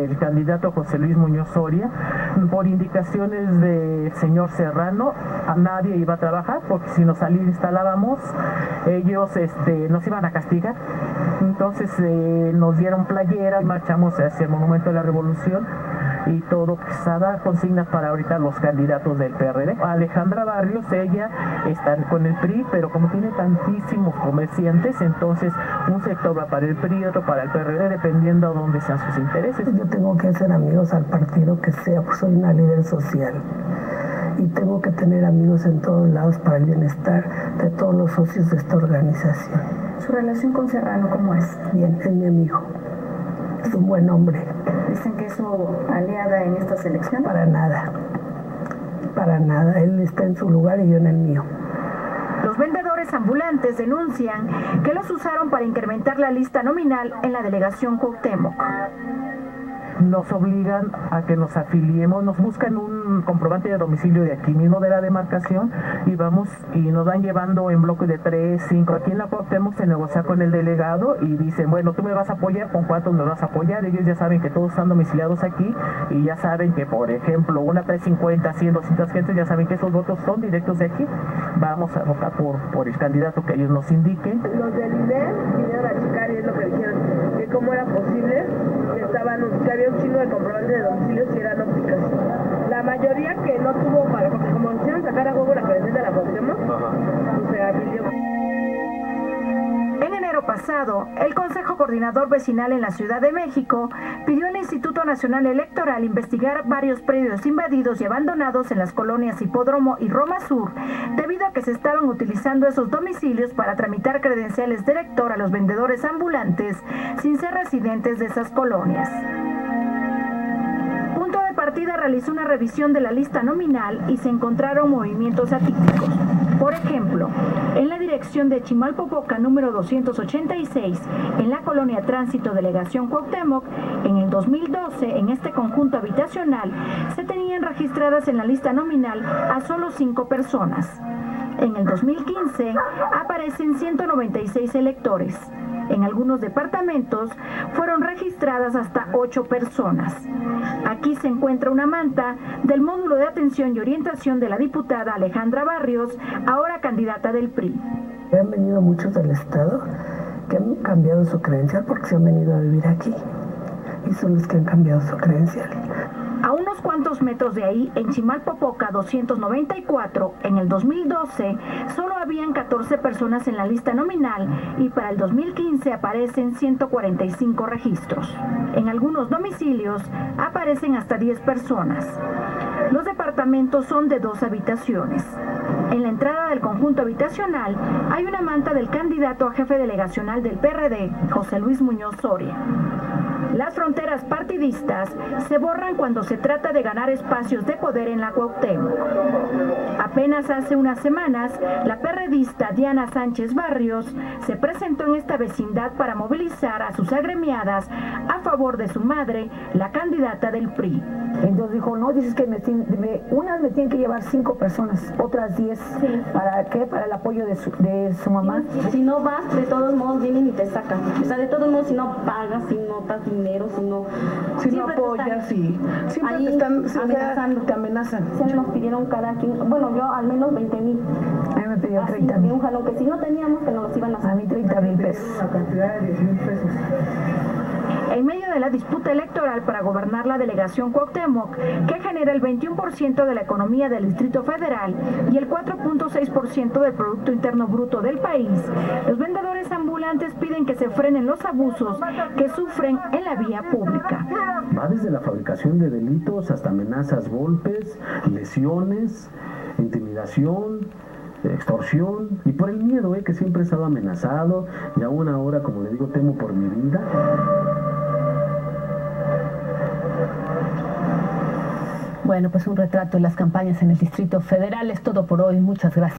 del candidato José Luis Muñoz Soria. Por indicaciones del señor Serrano, a nadie iba a trabajar porque si nos instalábamos, ellos nos iban a castigar. Entonces nos dieron playeras, marchamos hacia el Monumento de la Revolución y todo, pues, a dar consignas para ahorita los candidatos del PRD. Alejandra Barrios, ella está con el PRI, pero como tiene tantísimos comerciantes, entonces un sector va para el PRI, otro para el PRD, dependiendo a dónde sean sus intereses. Yo tengo que hacer amigos al partido que sea, pues soy una líder social y tengo que tener amigos en todos lados para el bienestar de todos los socios de esta organización. ¿Su relación con Serrano cómo es? Bien, es mi amigo. Es un buen hombre. ¿Dicen que es su aliada en estas elecciones? Para nada. Para nada. Él está en su lugar y yo en el mío. Los vendedores ambulantes denuncian que los usaron para incrementar la lista nominal en la delegación Cuauhtémoc. Nos obligan a que nos afiliemos, nos buscan un comprobante de domicilio de aquí mismo de la demarcación y vamos y nos van llevando en bloques de 3, 5. Aquí en la Cuauhtémoc se negocia con el delegado y dicen, bueno, tú me vas a apoyar, ¿con cuántos me vas a apoyar? Ellos ya saben que todos están domiciliados aquí y ya saben que, por ejemplo, una 350, 100, 200 gentes, ya saben que esos votos son directos de aquí. Vamos a votar por el candidato que ellos nos indiquen. Los del INE vinieron a checar y es lo que dijeron, que cómo era posible que había un chingo de comprobantes de domicilios y eran ópticas. La mayoría que no tuvo, porque como hicieron sacar a juego la credencial de la Cuauhtémoc, pues se afilió. En enero pasado, el Consejo Coordinador Vecinal en la Ciudad de México pidió al Instituto Nacional Electoral investigar varios predios invadidos y abandonados en las colonias Hipódromo y Roma Sur, debido a que se estaban utilizando esos domicilios para tramitar credenciales de elector a los vendedores ambulantes sin ser residentes de esas colonias. Punto de Partida realizó una revisión de la lista nominal y se encontraron movimientos atípicos. Por ejemplo, en la dirección de Chimalpopoca número 286, en la colonia Tránsito Delegación Cuauhtémoc, en el 2012, en este conjunto habitacional, se tenían registradas en la lista nominal a solo 5 personas. En el 2015 aparecen 196 electores. En algunos departamentos fueron registradas hasta 8 personas. Aquí se encuentra una manta del módulo de atención y orientación de la diputada Alejandra Barrios, ahora candidata del PRI. Han venido muchos del Estado que han cambiado su credencial porque se han venido a vivir aquí y son los que han cambiado su credencial. A unos cuantos metros de ahí, en Chimalpopoca 294, en el 2012, solo habían 14 personas en la lista nominal y para el 2015 aparecen 145 registros. En algunos domicilios aparecen hasta 10 personas. Los departamentos son de 2 habitaciones. En la entrada del conjunto habitacional hay una manta del candidato a jefe delegacional del PRD, José Luis Muñoz Soria. Las fronteras partidistas se borran cuando se trata de ganar espacios de poder en la Cuauhtémoc. Apenas hace unas semanas, la perredista Diana Sánchez Barrios se presentó en esta vecindad para movilizar a sus agremiadas a favor de su madre, la candidata del PRI. Entonces dijo, no, dices que unas me tienen que llevar 5 personas, otras 10. Sí. ¿Para qué? Para el apoyo de su mamá. Si no vas, de todos modos vienen y te sacan. O sea, de todos modos, si no pagas, si no das dinero, si no apoyas, sí. Siempre ahí te están amenazando. te amenazan. Se nos pidieron cada quien, bueno, yo al menos 20,000. A mí me pidieron 30,000. Un jalón que si no teníamos, que nos los iban a hacer. A mí 30,000 pesos. Una cantidad de 10,000 pesos. En medio de la disputa electoral para gobernar la delegación Cuauhtémoc, que genera el 21% de la economía del Distrito Federal y el 4.6% del Producto Interno Bruto del país, los vendedores ambulantes piden que se frenen los abusos que sufren en la vía pública. Va desde la fabricación de delitos hasta amenazas, golpes, lesiones, intimidación, extorsión, y por el miedo, que siempre he estado amenazado y aún ahora, como le digo, temo por mi vida. Bueno, pues un retrato de las campañas en el Distrito Federal. Es todo por hoy. Muchas gracias.